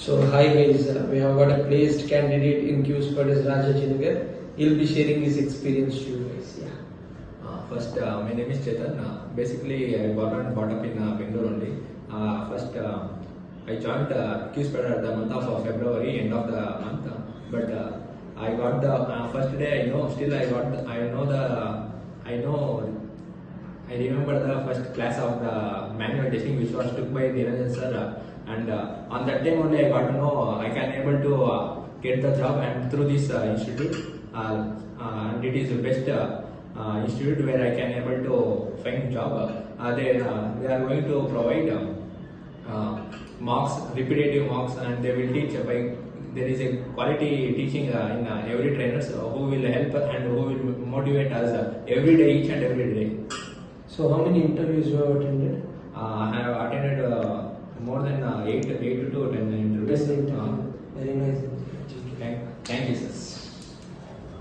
So hi guys, we have got a placed candidate in QSpot as Raja Jinugar. He'll be sharing his experience to you guys. Yeah. First, my name is Chetan. Basically, I born and brought up in Bangalore only. First, I joined QSpot at the month of February, end of the month. But I got the first day. I know. Still, I got. I know the. I know. I remember the first class of the manual testing which was took by Niranjan sir, and on that time only I got to know I can able to get the job, and through this institute, and it is the best institute where I can able to find job. They are going to provide mocks, repetitive mocks, and they will teach by. There is a quality teaching in every trainers who will help and who will motivate us every day, each and every day. So how many interviews you have attended? I have attended more than 8 to 10 interviews. Very nice.